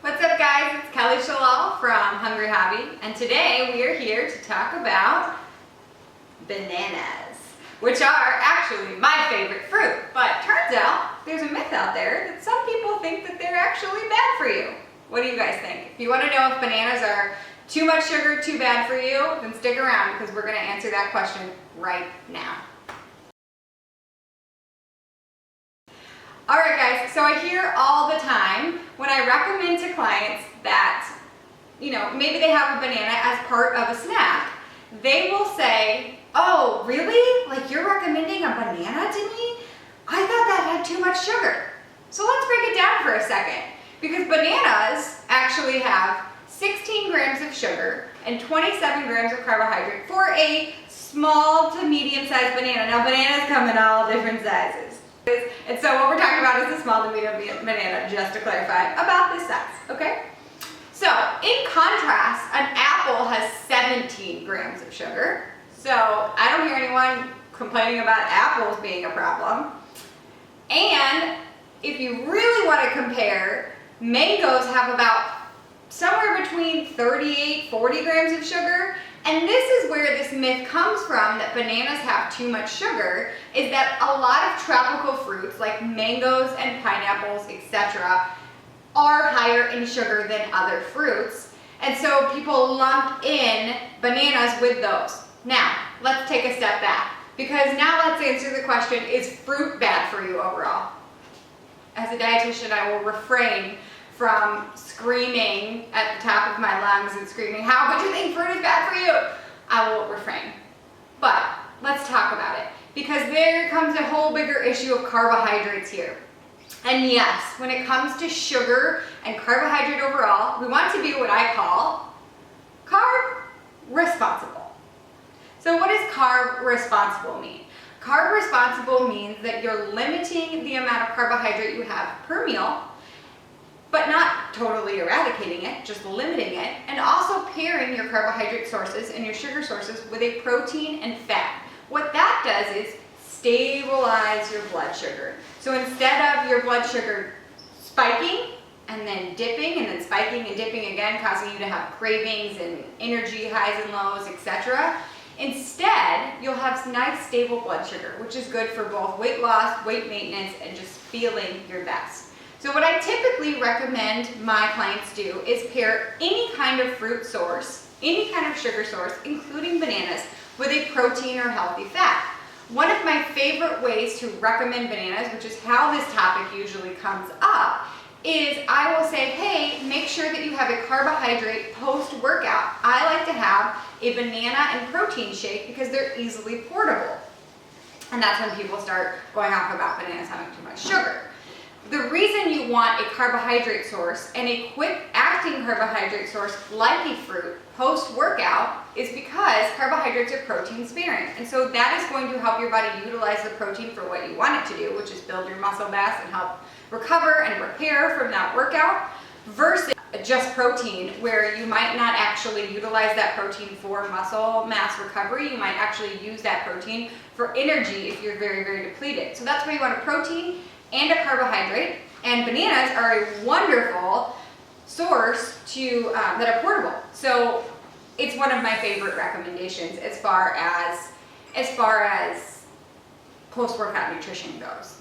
What's up guys, it's Kelly Shalal from Hungry Hobby, and today we are here to talk about bananas, which are actually my favorite fruit. But turns out there's a myth out there that some people think that they're actually bad for you. What do you guys think? If you want to know if bananas are too much sugar, too bad for you, then stick around because we're going to answer that question right now. Alright guys, so I hear all the time when I recommend to clients that, maybe they have a banana as part of a snack, they will say, oh really? Like you're recommending a banana to me? I thought that had too much sugar. So let's break it down for a second. Because bananas actually have 16 grams of sugar and 27 grams of carbohydrate for a small to medium sized banana. Now bananas come in all different sizes. And so what we're talking about is a small to medium banana, just to clarify, about this size, okay? So in contrast, an apple has 17 grams of sugar. So I don't hear anyone complaining about apples being a problem. And if you really want to compare, mangoes have about somewhere between 38, 40 grams of sugar. And this is where this myth comes from that bananas have too much sugar, is that a lot of tropical fruits like mangoes and pineapples, etc., are higher in sugar than other fruits. And so people lump in bananas with those. Now, let's take a step back, because now let's answer the question, is fruit bad for you overall? As a dietitian, I will refrain from screaming at the top of my lungs and screaming, how could you think fruit is bad for you? I will refrain. But let's talk about it, because there comes a whole bigger issue of carbohydrates here. And yes, when it comes to sugar and carbohydrate overall, we want to be what I call carb responsible. So what does carb responsible mean? Carb responsible means that you're limiting the amount of carbohydrate you have per meal, but not totally eradicating it, just limiting it, and also pairing your carbohydrate sources and your sugar sources with a protein and fat. What that does is stabilize your blood sugar. So instead of your blood sugar spiking and then dipping and then spiking and dipping again, causing you to have cravings and energy highs and lows, etc., instead you'll have nice stable blood sugar, which is good for both weight loss, weight maintenance, and just feeling your best. So what I typically recommend my clients do is pair any kind of fruit source, any kind of sugar source, including bananas, with a protein or healthy fat. One of my favorite ways to recommend bananas, which is how this topic usually comes up, is I will say, hey, make sure that you have a carbohydrate post-workout. I like to have a banana and protein shake because they're easily portable. And that's when people start going off about bananas having too much sugar. The reason you want a carbohydrate source and a quick acting carbohydrate source like a fruit post-workout is because carbohydrates are protein sparing. And so that is going to help your body utilize the protein for what you want it to do, which is build your muscle mass and help recover and repair from that workout, versus just protein, where you might not actually utilize that protein for muscle mass recovery. You might actually use that protein for energy if you're very, very depleted. So that's why you want a protein and a carbohydrate, and bananas are a wonderful source to that are portable. So it's one of my favorite recommendations as far as post-workout nutrition goes.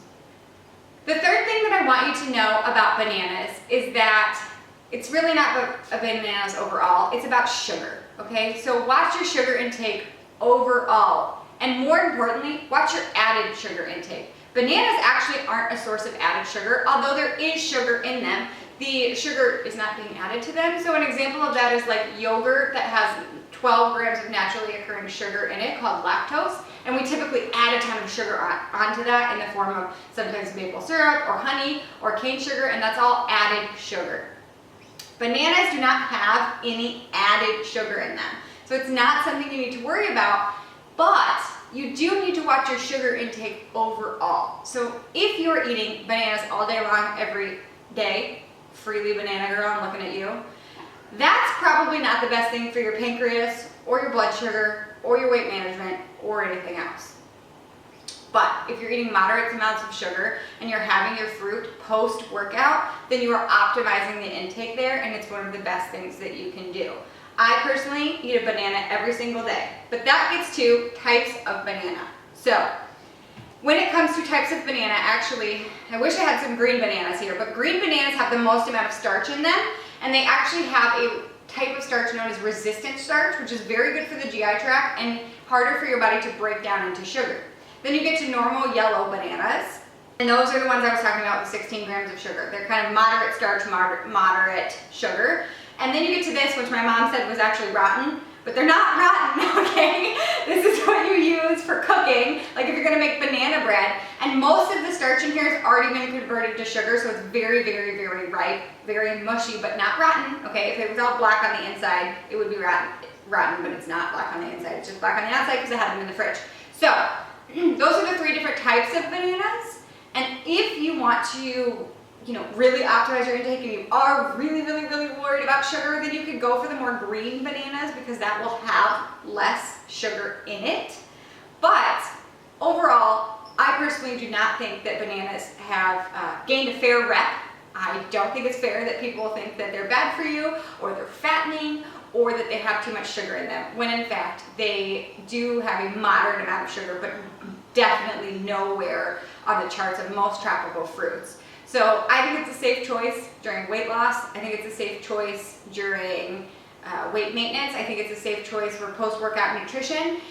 The third thing that I want you to know about bananas is that it's really not about bananas overall, it's about sugar, okay? So watch your sugar intake overall, and more importantly, watch your added sugar intake. Bananas actually aren't a source of added sugar, although there is sugar in them. The sugar is not being added to them. So an example of that is like yogurt that has 12 grams of naturally occurring sugar in it called lactose. And we typically add a ton of sugar onto that in the form of sometimes maple syrup or honey or cane sugar, and that's all added sugar. Bananas do not have any added sugar in them. So it's not something you need to worry about, but you do need to watch your sugar intake overall. So if you're eating bananas all day long, every day, freely banana girl, I'm looking at you, that's probably not the best thing for your pancreas or your blood sugar or your weight management or anything else. But if you're eating moderate amounts of sugar and you're having your fruit post-workout, then you are optimizing the intake there, and it's one of the best things that you can do. I personally eat a banana every single day, but that gets to types of banana. So when it comes to types of banana, actually, I wish I had some green bananas here, but green bananas have the most amount of starch in them, and they actually have a type of starch known as resistant starch, which is very good for the GI tract and harder for your body to break down into sugar. Then you get to normal yellow bananas, and those are the ones I was talking about with 16 grams of sugar. They're kind of moderate starch, moderate sugar. And then you get to this, which my mom said was actually rotten, but they're not rotten, okay? This is what you use for cooking, like if you're gonna make banana bread. And most of the starch in here has already been converted to sugar, so it's very, very, very ripe, very mushy, but not rotten, okay? If it was all black on the inside, it would be rotten, but it's not black on the inside. It's just black on the outside because I had them in the fridge. So, those are the 3 different types of bananas. And if you want to, really optimize your intake and you are really, really, really worried about sugar, then you could go for the more green bananas because that will have less sugar in it. But overall, I personally do not think that bananas have gained a fair rep. I don't think it's fair that people think that they're bad for you or they're fattening or that they have too much sugar in them, when in fact they do have a moderate amount of sugar, but definitely nowhere on the charts of most tropical fruits. So I think it's a safe choice during weight loss. I think it's a safe choice during weight maintenance. I think it's a safe choice for post-workout nutrition.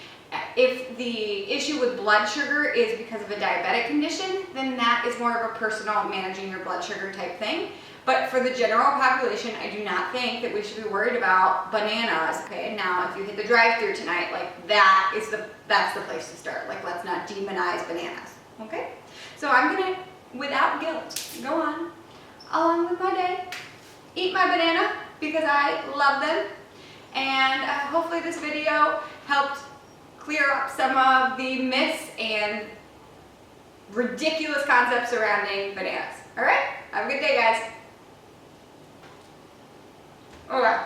If the issue with blood sugar is because of a diabetic condition, then that is more of a personal managing your blood sugar type thing. But for the general population, I do not think that we should be worried about bananas. Okay, now if you hit the drive-thru tonight, like that's the place to start. Like, let's not demonize bananas. Okay, so I'm gonna, without guilt, go on along with my day, eat my banana because I love them, and hopefully this video helped clear up some of the myths and ridiculous concepts surrounding bananas. All right, have a good day, guys. Okay.